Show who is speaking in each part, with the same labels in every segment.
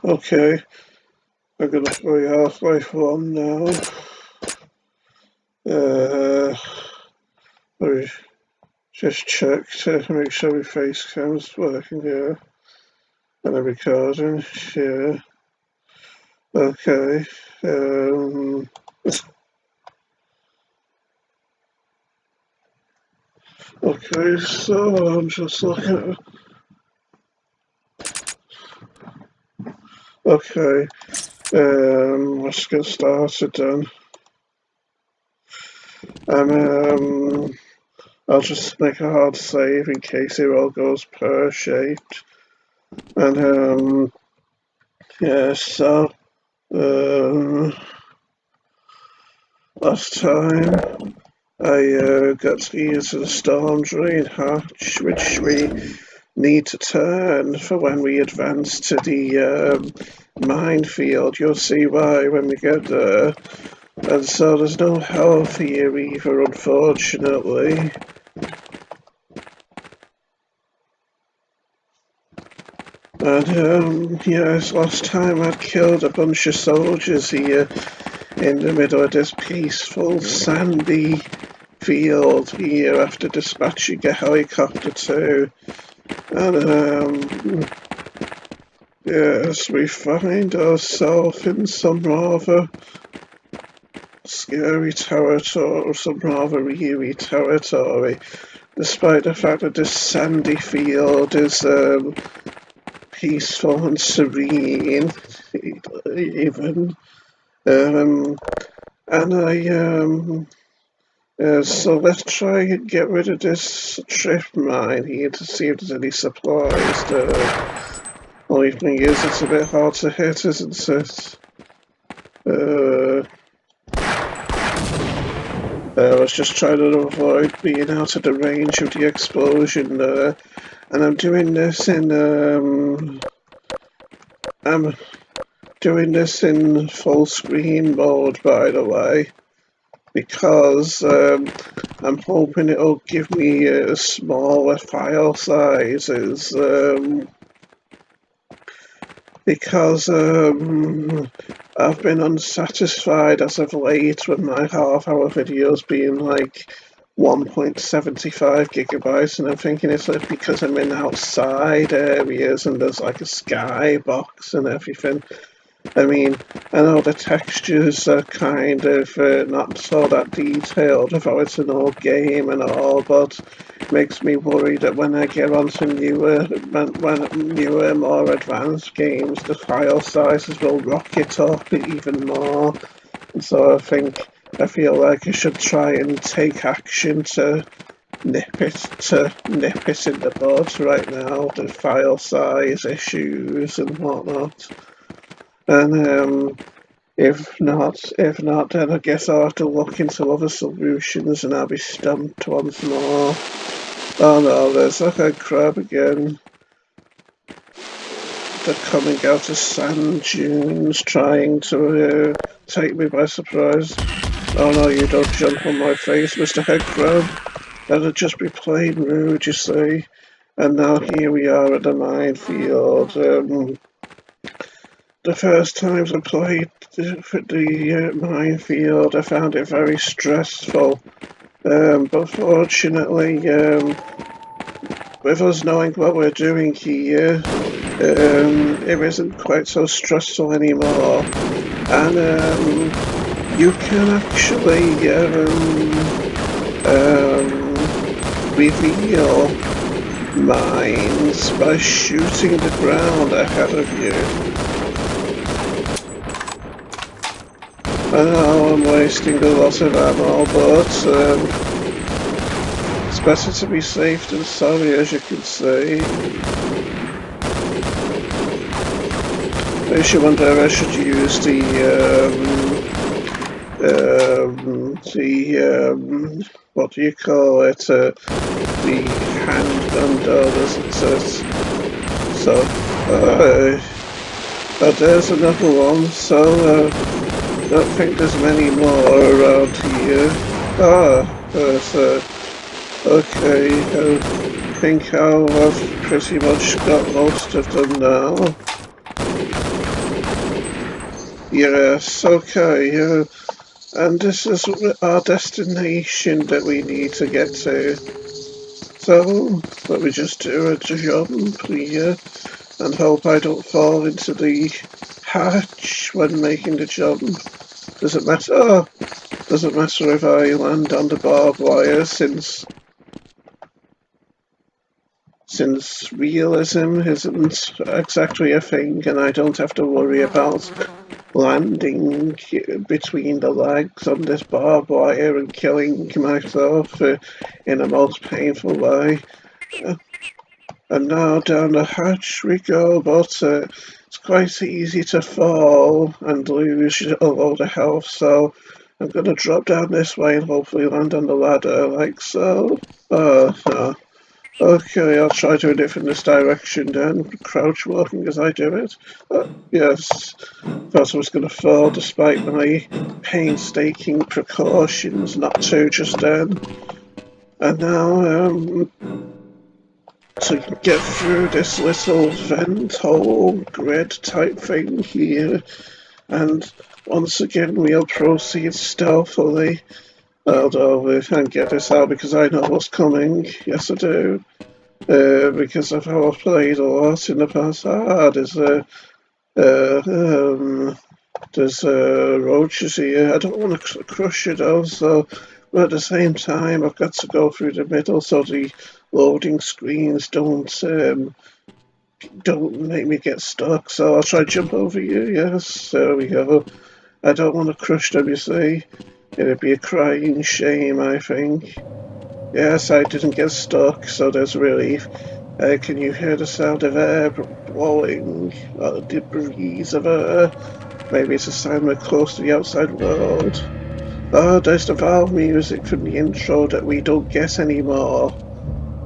Speaker 1: Okay, I'm gonna be halfway one now. Let me just check to make sure my face cam's working here. And I'm recording, yeah. Okay, okay, so I'm just looking at... Okay, let's get started then. I'll just make a hard save in case it all goes pear-shaped. And, yeah, so, last time I got to use the storm drain hatch, which we need to turn for when we advance to the minefield. You'll see why when we get there. And so there's no health here either, unfortunately. And yes, last time I'd killed a bunch of soldiers here in the middle of this peaceful sandy field here after dispatching a helicopter too. And yes, we find ourselves in some rather scary territory, some rather eerie territory, despite the fact that this sandy field is peaceful and serene, even. So let's try and get rid of this trip mine here to see if there's any supplies there. Only thing is, it's a bit hard to hit, isn't it? I was just trying to avoid being out of the range of the explosion there. And I'm doing this in full screen mode, by the way, because I'm hoping it'll give me smaller file sizes, because I've been unsatisfied as of late with my half-hour videos being like 1.75 gigabytes, and I'm thinking it's like because I'm in outside areas and there's like a skybox and everything. I mean, I know the textures are kind of not so that detailed, although it's an old game and all, but it makes me worry that when I get onto newer, more advanced games, the file sizes will rocket up even more. And so I feel like I should try and take action to nip it in the bud right now, the file size issues and whatnot. And if not, then I guess I'll have to look into other solutions and I'll be stumped once more. Oh no, there's a head crab again. They're coming out of sand dunes, trying to take me by surprise. Oh no, you don't jump on my face, Mr. Head Crab. That'd just be plain rude, you see. And now here we are at the minefield. The first times I played the minefield, I found it very stressful. But fortunately, with us knowing what we're doing here, it isn't quite so stressful anymore. And you can actually reveal mines by shooting the ground ahead of you. I know I'm wasting a lot of ammo, but it's better to be safe than sorry, as you can see. Makes you wonder if I should use what do you call it? The handgun though, isn't it? So, but there's another one, so I don't think there's many more around here. Okay, I think I've pretty much got most of them now. Yes, okay, and this is our destination that we need to get to. So, let me just do a jump here and hope I don't fall into the hatch when making the jump. Doesn't matter. Oh, doesn't matter if I land on the barbed wire since realism isn't exactly a thing and I don't have to worry about landing between the legs on this barbed wire and killing myself in a most painful way. And now down the hatch we go, but it's quite easy to fall and lose a load of health, so I'm going to drop down this way and hopefully land on the ladder like so. No. Okay, I'll try doing it from this direction then, crouch walking as I do it. Yes, thought I was going to fall despite my painstaking precautions not to just then. And now, to get through this little vent hole grid type thing here, and once again we'll proceed stealthily. Although we can't get this out because I know what's coming. Yes, I do. Because of how I've played a lot in the past. There's roaches here. I don't want to crush it also, but at the same time I've got to go through the middle so the loading screens don't make me get stuck. So I'll try to jump over you. Yes, there we go. I don't want to crush them, you see. It'd be a crying shame, I think. Yes, I didn't get stuck, so there's relief. Can you hear the sound of air blowing? The breeze of air? Maybe it's a sign we're close to the outside world. Oh, there's the valve music from the intro that we don't get anymore.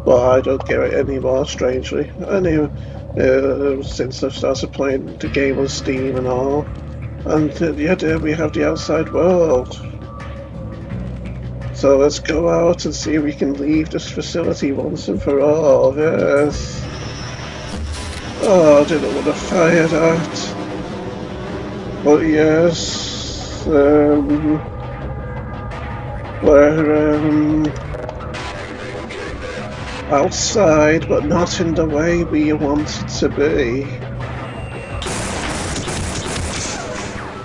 Speaker 1: Well, I don't get it anymore, strangely. Anyway, since I've started playing the game on Steam and all. And yeah, there we have the outside world. So let's go out and see if we can leave this facility once and for all, yes. Oh, I didn't want to fire that. But yes, we're outside, but not in the way we want it to be.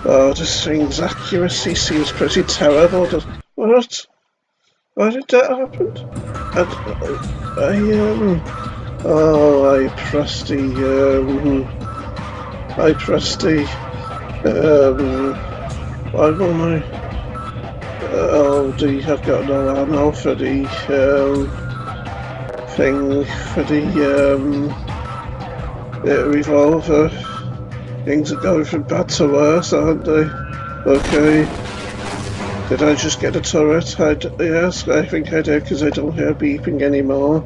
Speaker 1: Oh, this thing's accuracy seems pretty terrible. What? Why did that happen? I pressed why won't I? I've got no ammo for the, thing, for the revolver. Things are going from bad to worse, aren't they? Okay. Did I just get a turret? Yes, I think I did, because I don't hear beeping anymore.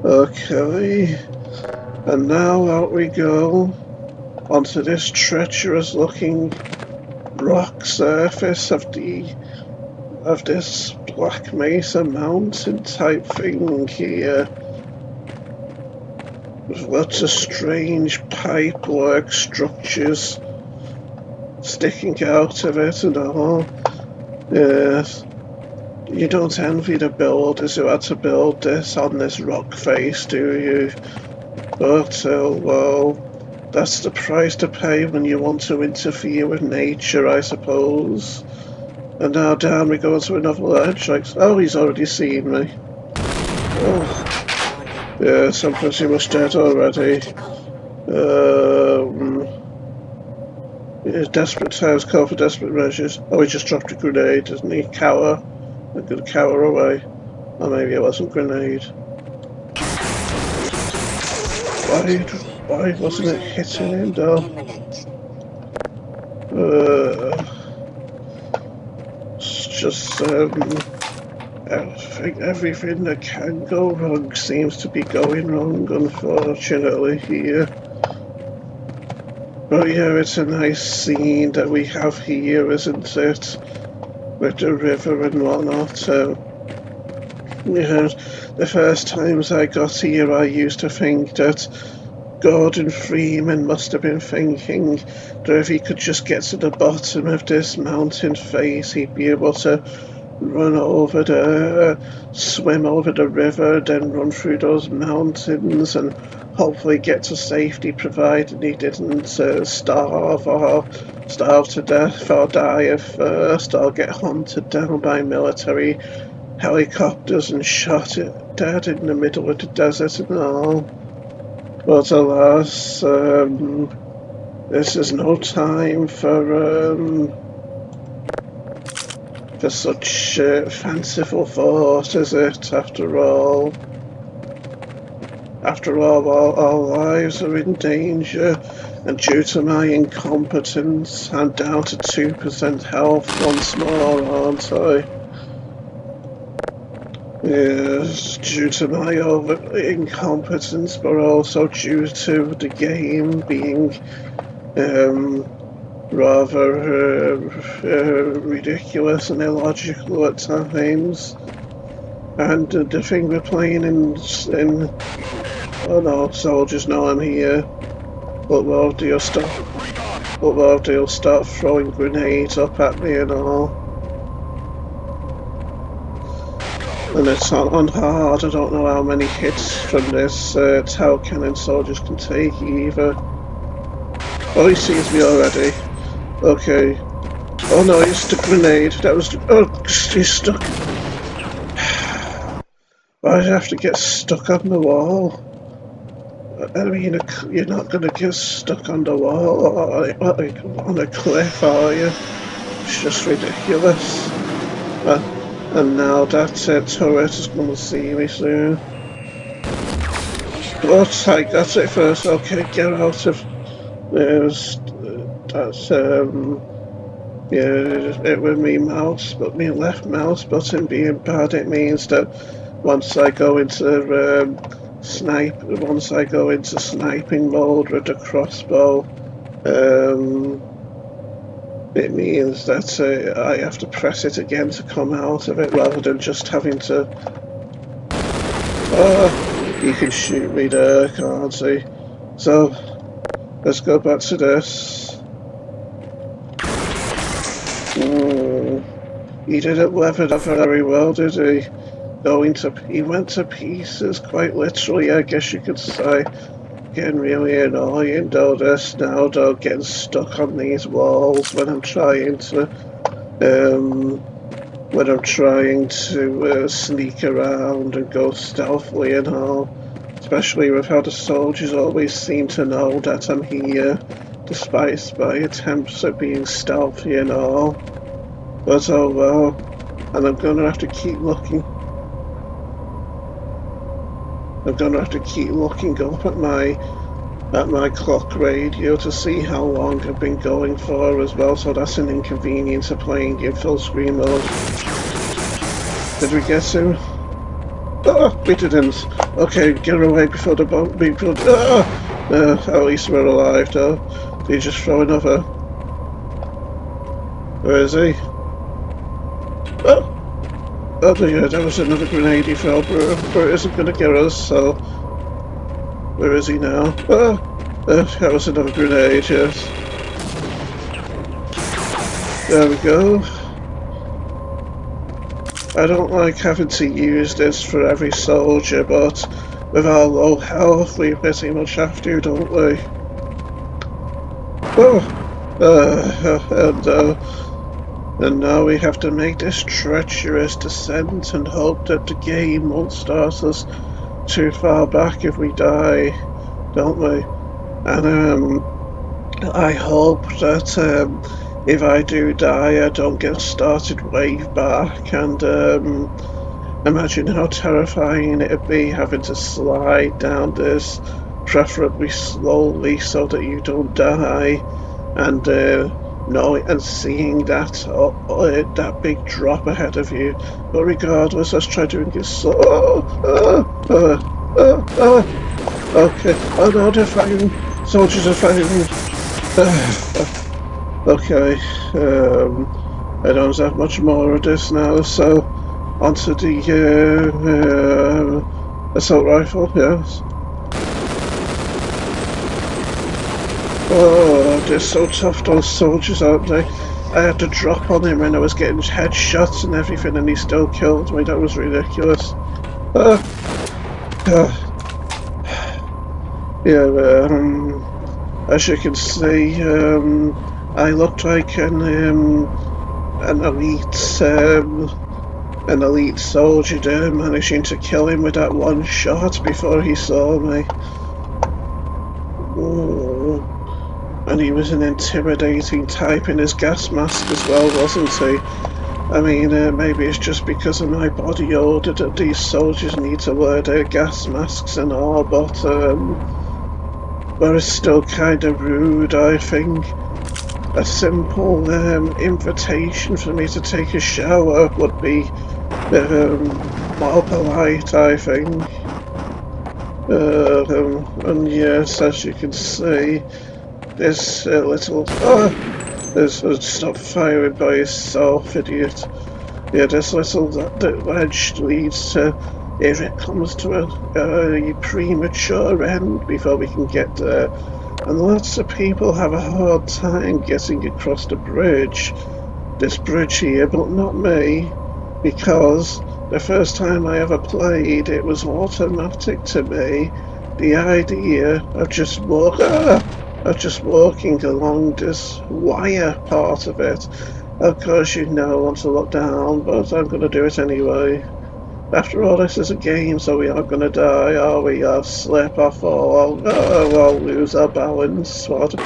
Speaker 1: Okay. And now out we go onto this treacherous looking rock surface of this Black Mesa mountain type thing here. With lots of strange pipework structures sticking out of it and all. Yes. You don't envy the builders who had to build this on this rock face, do you? But, well, that's the price to pay when you want to interfere with nature, I suppose. And now down we go to another ledge. Like, oh, he's already seen me. Oh. Yes, I'm pretty much dead already. Desperate times call for desperate measures. Oh, he just dropped a grenade, doesn't he? Cower. I'm gonna cower away. Or maybe it wasn't a grenade. Why wasn't it hitting him though? It's just, I think everything that can go wrong seems to be going wrong, unfortunately, here. But yeah, it's a nice scene that we have here, isn't it? With the river and whatnot. Yeah, the first times I got here, I used to think that Gordon Freeman must have been thinking that if he could just get to the bottom of this mountain face, he'd be able to run over swim over the river, then run through those mountains and hopefully get to safety, provided he didn't starve to death or die first or get hunted down by military helicopters and shot dead in the middle of the desert and all. But alas, this is no time for such fanciful thought, is it, after all? After all, our lives are in danger, and due to my incompetence, I'm down to 2% health once more, aren't I? Yes, due to my incompetence, but also due to the game being rather ridiculous and illogical at times. And the thing we're playing in oh no, soldiers know I'm here. But well, they'll start throwing grenades up at me and all. And it's on hard. I don't know how many hits from this tower cannon soldiers can take either. Oh, he sees me already. Okay. Oh no, it's the grenade. That was he's stuck. Why'd I have to get stuck on the wall? I mean, you're not gonna get stuck on the wall or on a cliff, are you? It's just ridiculous. And now that turret is gonna see me soon. But I got it first. Okay, get out of there's that's yeah, it with me mouse, but me left mouse button being bad. It means that once I go into sniping mode with the crossbow, it means that I have to press it again to come out of it, rather than just having to. Oh, he can shoot me there, can't he? So let's go back to this. He didn't weather that very well, did he? He went to pieces, quite literally, I guess you could say. Getting really annoying though, this now, though, getting stuck on these walls when I'm trying to sneak around and go stealthily and all. Especially with how the soldiers always seem to know that I'm here, despite my attempts at being stealthy and all. But oh well, and I'm gonna have to keep looking. I'm gonna have to keep looking up at my clock radio to see how long I've been going for as well, so that's an inconvenience of playing in full screen mode. Did we get him? Oh, we didn't. Okay, get away before the bomb. At least we're alive though. Did he just throw another? Where is he? Oh yeah, that was another grenade he threw, but it isn't going to get us, so... Where is he now? That was another grenade, yes. There we go. I don't like having to use this for every soldier, but with our low health, we pretty much have to, don't we? And now we have to make this treacherous descent and hope that the game won't start us too far back if we die, don't we? And I hope that if I do die, I don't get started way back, and imagine how terrifying it'd be having to slide down this, preferably slowly so that you don't die, and seeing that big drop ahead of you. But regardless, let's try doing it slow. Okay. Oh no, they're fighting. Soldiers are fighting. Okay. I don't have much more of this now, so onto the assault rifle. Yes. Oh, they're so tough, those soldiers, aren't they? I had to drop on him when I was getting headshots and everything, and he still killed me. That was ridiculous. Uh, uh, yeah, as you can see, I looked like an elite soldier there, managing to kill him with that one shot before he saw me. Oh, and he was an intimidating type in his gas mask as well, wasn't he? I mean, maybe it's just because of my body odor that these soldiers need to wear their gas masks and all, but it's still kind of rude, I think. A simple invitation for me to take a shower would be more polite, I think. And yes, as you can see, this little... Oh, stop firing by yourself, idiot. Yeah, this little the ledge leads to... Here it comes to a premature end before we can get there. And lots of people have a hard time getting across the bridge. This bridge here, but not me. Because the first time I ever played, it was automatic to me. The idea of just walking along this wire part of it. Of course, you know, want to look down, but I'm going to do it anyway. After all, this is a game, so we aren't going to die, are we? I'll slip or fall, I'll lose our balance while doing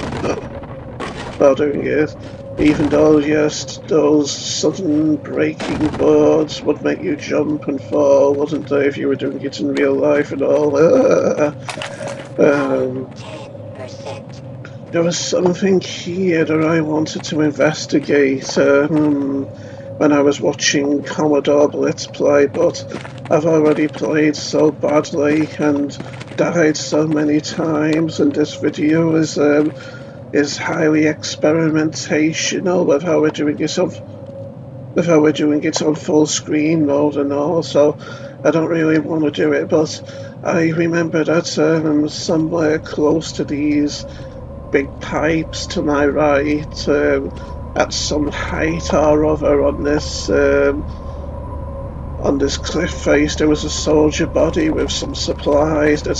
Speaker 1: it. Even though, yes, those sudden breaking boards would make you jump and fall, wouldn't they, if you were doing it in real life and all? There was something here that I wanted to investigate when I was watching Commodore Blitz play, but I've already played so badly and died so many times, and this video is highly experimentational with how we're doing it on full screen mode and all, so I don't really want to do it, but I remember that somewhere close to these big pipes to my right, at some height or other on this cliff face, there was a soldier body with some supplies that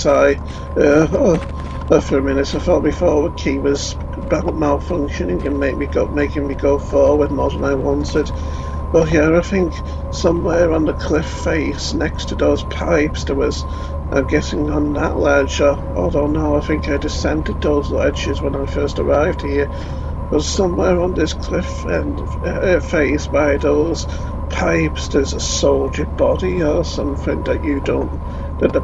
Speaker 1: for a minute I thought my forward key was malfunctioning and making me go forward more than I wanted. But yeah, I think somewhere on the cliff face next to those pipes there was, I'm guessing on that ledge, although no, I think I descended those ledges when I first arrived here. But somewhere on this cliff face by those pipes there's a soldier body or something that you as the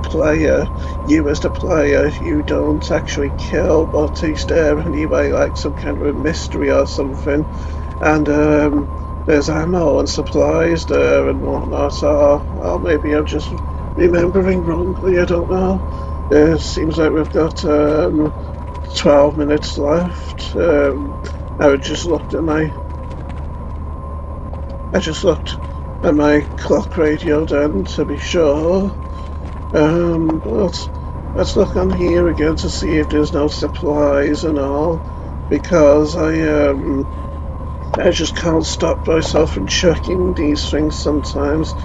Speaker 1: player, you don't actually kill, but he's there anyway, like some kind of a mystery or something. And there's ammo and supplies there and whatnot, or maybe I'm just remembering wrongly, I don't know. It seems like we've got 12 minutes left. I just looked at my clock radio then to be sure. But let's look on here again to see if there's no supplies and all, because I just can't stop myself from checking these things sometimes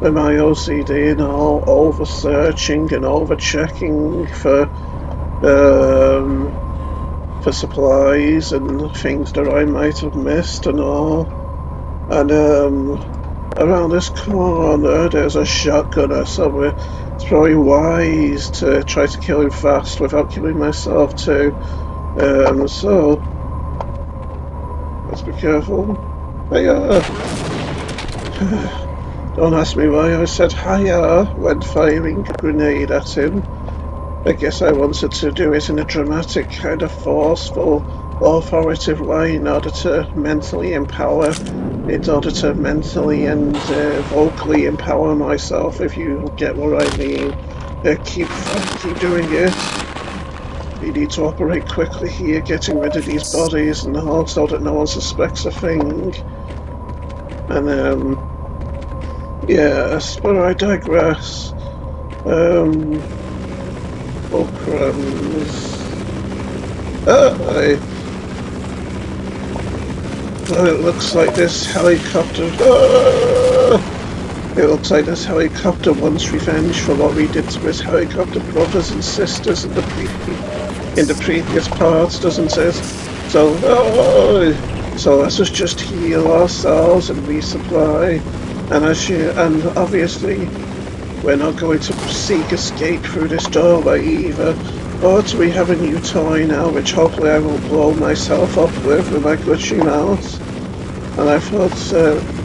Speaker 1: with my OCD and all, over searching and over checking for supplies and things that I might have missed and all. And around this corner there's a shotgunner, so it's probably wise to try to kill him fast without killing myself too. So let's be careful. Hiya! Don't ask me why I said hiya when firing a grenade at him. I guess I wanted to do it in a dramatic, kind of forceful, authoritative way in order to mentally and vocally empower myself, if you get what I mean. Keep doing it. We need to operate quickly here, getting rid of these bodies and all, so that no one suspects a thing. And yes, but I digress. Fulcrums. Well, it looks like this helicopter. It looks like this helicopter wants revenge for what we did to his helicopter brothers and sisters in the previous parts, doesn't it? So let's us just heal ourselves and resupply. And obviously we're not going to seek escape through this doorway either. But we have a new toy now, which hopefully I will blow myself up with my glitchy mouse. And I thought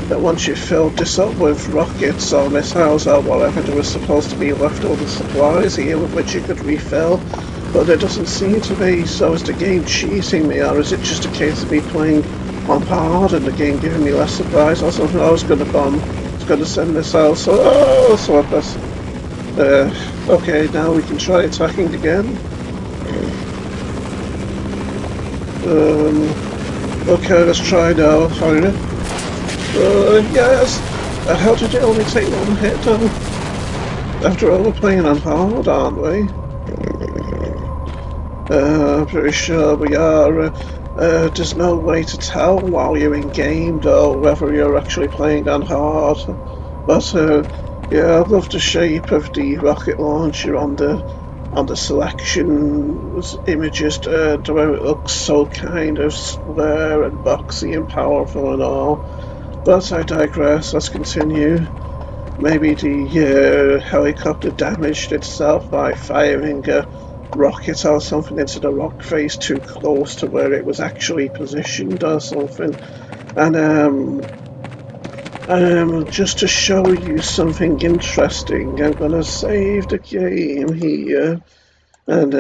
Speaker 1: that once you filled this up with rockets or missiles or whatever, there was supposed to be leftover supplies here with which you could refill. But there doesn't seem to be, so is the game cheating me, or is it just a case of me playing on hard and the game giving me less supplies or something? I was going to bomb, I was going to send missiles, so I press. Okay, now we can try attacking again. Okay, let's try now, finally. Yes! How did it only take one hit though? After all, we're playing on hard, aren't we? Pretty sure we are. There's no way to tell while you're in game though whether you're actually playing on hard. But yeah, I love the shape of the rocket launcher on the selection images, the way it looks so kind of square and boxy and powerful and all. But I digress, let's continue. Maybe the helicopter damaged itself by firing a rocket or something into the rock face too close to where it was actually positioned or something. And just to show you something interesting, I'm gonna save the game here, and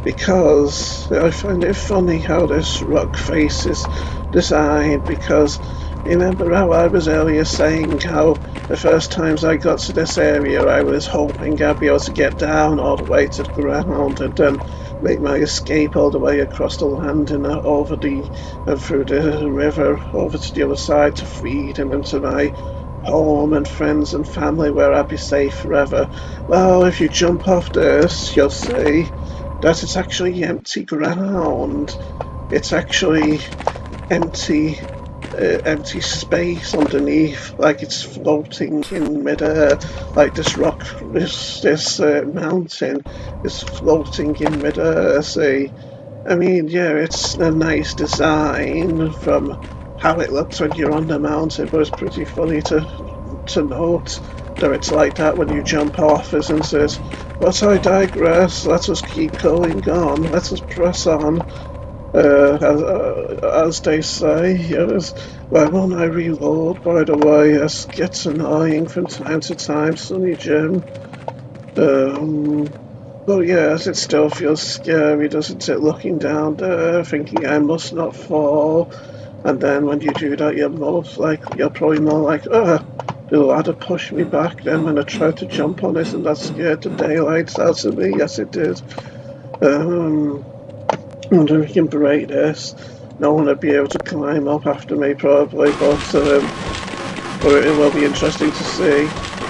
Speaker 1: because I find it funny how this rock face is designed, because remember how I was earlier saying how the first times I got to this area I was hoping I'd be able to get down all the way to the ground and then make my escape all the way across the land and over the through the river over to the other side to freedom and to my home and friends and family where I'd be safe forever. Well, if you jump off this, you'll see that it's actually empty ground. It's actually empty, empty space underneath, like it's floating in midair, like this rock, this mountain is floating in midair. See, I mean, yeah, it's a nice design from how it looks when you're on the mountain, but it's pretty funny to note that it's like that when you jump off, isn't it? But I digress. Let us keep going on. Let us press on, as they say. Yes. Why won't I reload, by the way? It gets annoying from time to time, Sonny Jim. Um, but yes, it still feels scary, doesn't it? Looking down there, thinking I must not fall. And then when you do that, you're probably more like, the ladder pushed me back then when I tried to jump on it, and that scared the daylights out of me. Yes, it did. I wonder if we can break this. No one would be able to climb up after me, probably, but it will be interesting to see.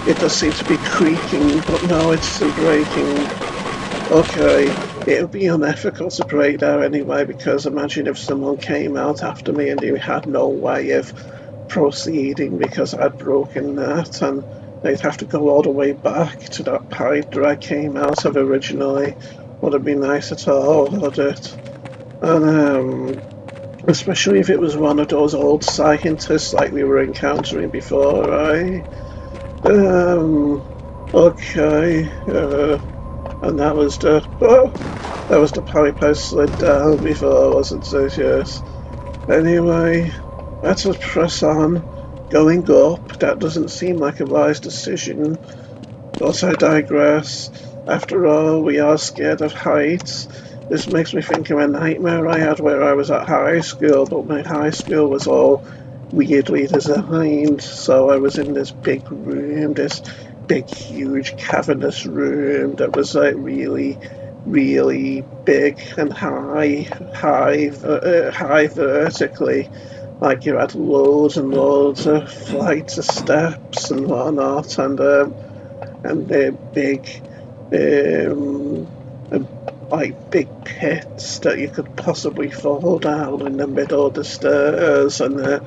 Speaker 1: It does seem to be creaking, but no, it isn't breaking. Okay, it would be unethical to break there anyway, because imagine if someone came out after me and they had no way of proceeding because I'd broken that, and they'd have to go all the way back to that pipe that I came out of originally. Wouldn't be nice at all, would it? And especially if it was one of those old scientists like we were encountering before, right? Okay, and that was the pipe I slid down before, wasn't it? Yes. Anyway, let us press on. Going up, that doesn't seem like a wise decision, but I digress. After all, we are scared of heights. This makes me think of a nightmare I had where I was at high school, but my high school was all weirdly designed. So I was in this big room, this big, huge, cavernous room that was like really, really big and high vertically. Like you had loads and loads of flights of steps and whatnot, and they're big, um, like big pits that you could possibly fall down in the middle of the stairs, and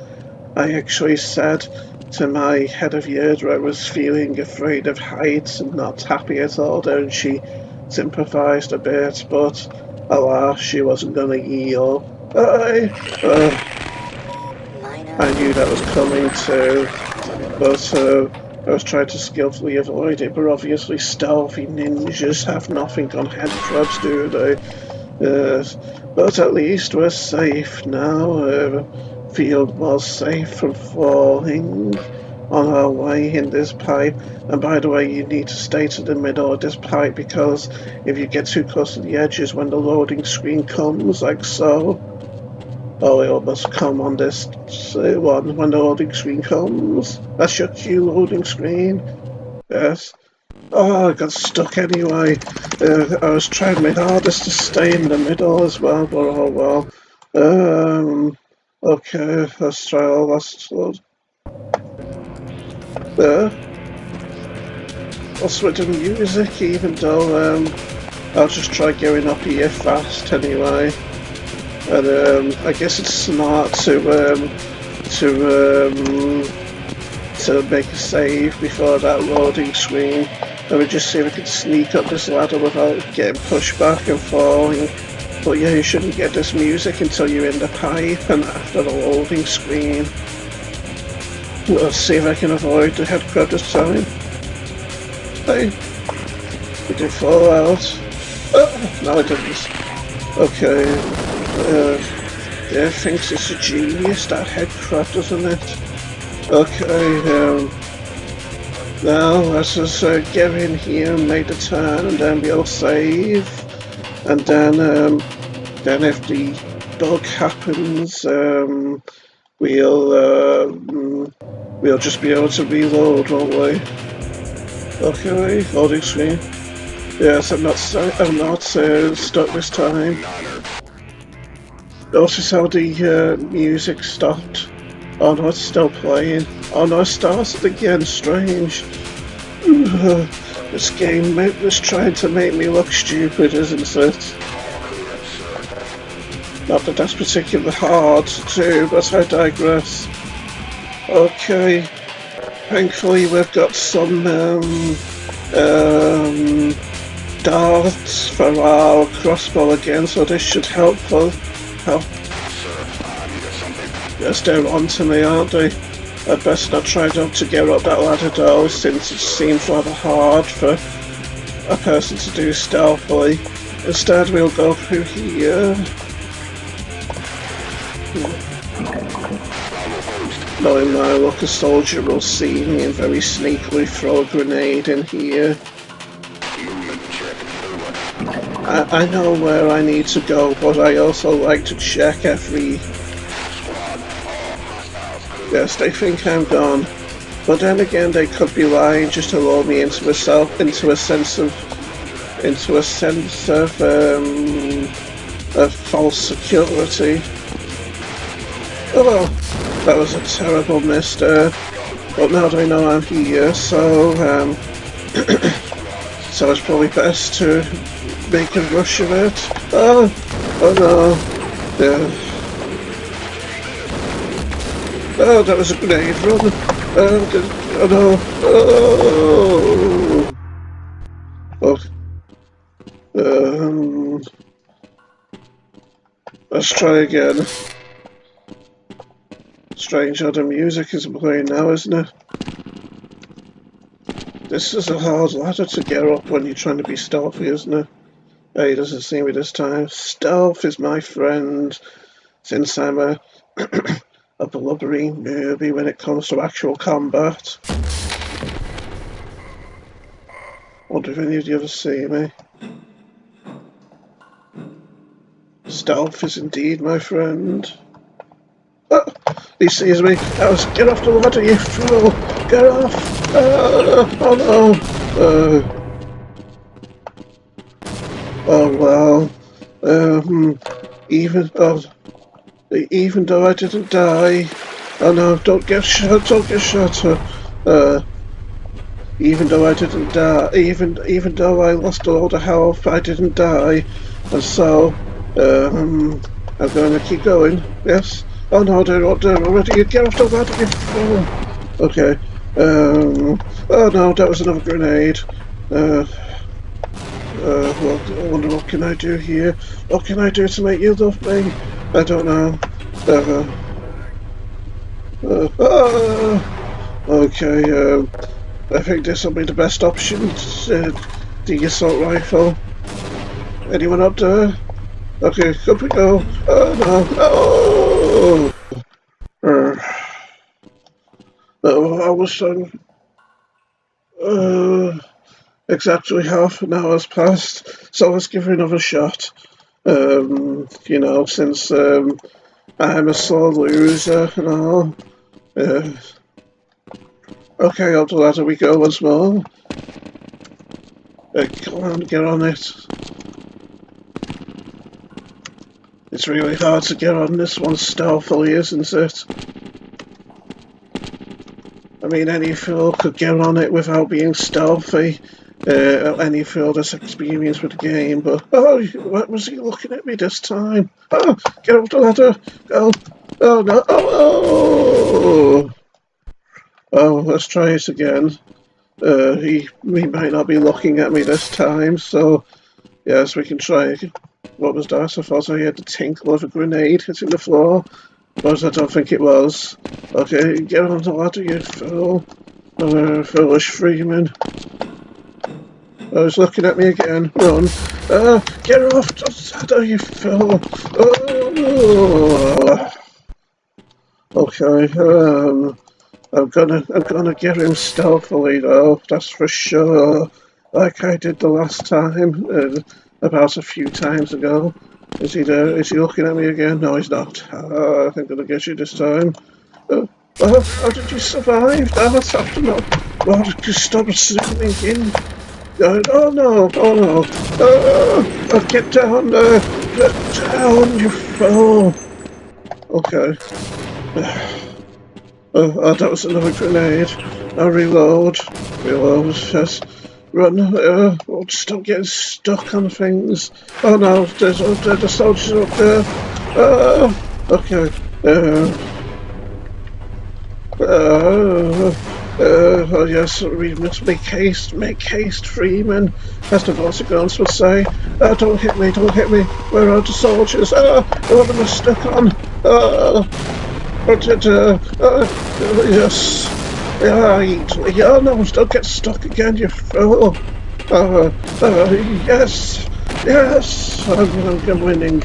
Speaker 1: I actually said to my head of year that I was feeling afraid of heights and not happy at all, and she sympathised a bit, but alas, she wasn't going to yield. I knew that was coming too, but I was trying to skillfully avoid it, but obviously stealthy ninjas have nothing on headcrabs, do they? But at least we're safe now. Feel more safe from falling on our way in this pipe. And by the way, you need to stay to the middle of this pipe, because if you get too close to the edges when the loading screen comes, like so. Oh, it must come on this one when the loading screen comes. That's your cue loading screen. Yes. Oh, I got stuck anyway. I was trying my hardest to stay in the middle as well, but oh well. Okay, let's try our last load. What's with the music, even though I'll just try going up here fast anyway. And I guess it's smart to make a save before that loading screen. Let me just see if I can sneak up this ladder without getting pushed back and falling. But yeah, you shouldn't get this music until you're in the pipe and after the loading screen. Let's see if I can avoid the head crab this time. Hey, we did fall out. Oh, no I didn't. Okay, yeah, thinks it's a genius, that head crab, doesn't it? Okay, now let's just get in here and make the turn, and then we'll save, and then if the bug happens, we'll just be able to reload, won't we? Okay, loading screen. Yes, I'm not stuck this time. Notice how the music stopped. Oh no, it's still playing. Oh no, it started again, strange. This game is trying to make me look stupid, isn't it? Not that that's particularly hard to do, but I digress. Okay, thankfully we've got some darts for our crossbow again, so this should help. Yes, they're onto me, aren't they? I'd best not try to get up that ladder though, since it seems rather hard for a person to do stealthily. Instead, we'll go through here. Knowing my luck, a soldier will see me and very sneakily throw a grenade in here. I know where I need to go, but I also like to check every... Yes, they think I'm gone, but then again they could be lying just to lure me into a sense of false security. Oh well, that was a terrible miss there, but now they know I'm here, so so it's probably best to make a rush of it. Oh no, yeah. Oh, that was a grenade run. Oh no. Oh. Let's try again. Strange how the music is playing now, isn't it? This is a hard ladder to get up when you're trying to be stealthy, isn't it? Hey, he doesn't see me this time. Stealth is my friend, since I'm a a blubbery newbie when it comes to actual combat. Wonder if any of you ever see me. Stealth is indeed my friend. Oh, he sees me. Get off the ladder, you fool! Get off! Oh no! Oh well. Even though I didn't die. Oh no! Don't get shot! Don't get shot! Even though I didn't die, even though I lost a lot of health, I didn't die. And so, I'm going to keep going. Yes? Oh no, they're already. Get off the ladder, you fool! Okay. Oh no, that was another grenade. Well, I wonder what can I do here? What can I do to make you love me? I don't know. Okay, I think this will be the best option. The assault rifle. Anyone up there? Okay, up we go. Oh no! I was exactly half an hour's passed, so let's give her another shot. Since I'm a sore loser and all. Okay, up the ladder we go once more. Come on, get on it. It's really hard to get on this one stealthily, isn't it? I mean, any fool could get on it without being stealthy. Any fool that's experienced with the game, but what was he looking at me this time? Oh, get off the ladder! Oh no! Oh, let's try it again. He might not be looking at me this time, so yes, we can try it. What was that? I thought I heard the tinkle of a grenade hitting the floor, but I don't think it was. Okay, get on the ladder, you fool. Foolish Freeman. Oh, he's looking at me again. Run. Get off the ladder, you fool. Oh. Okay, I'm gonna get him stealthily though, that's for sure. Like I did the last time, about a few times ago. Is he there? Is he looking at me again? No, he's not. I think I'm gonna get you this time. How did you survive that after not? Well, just stop zooming in. Oh no! Oh no! Get down there! Get down, you fool! Okay. That was another grenade. I'll reload. Reload. Yes. Run. Stop getting stuck on things. Oh no, there's the soldiers up there. Okay. Oh yes, we must make haste, Freeman, as the voice of guns would say. Don't hit me, where are the soldiers? What am I stuck on? Yes. Yeah, no, don't get stuck again, you fool. Yes. I'm winning.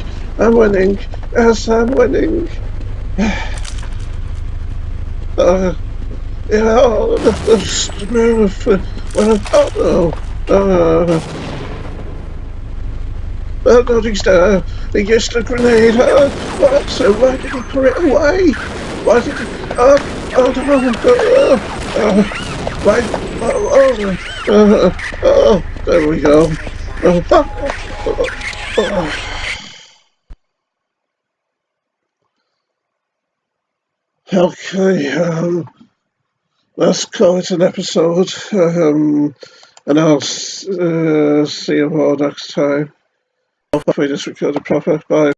Speaker 1: Yes, I'm winning. The move. No, he's there. He used a grenade. What? So why did he put it away? Why did he... Why? There we go. Okay, let's call it an episode. And I'll see you all next time. Hopefully this recorded proper. Bye.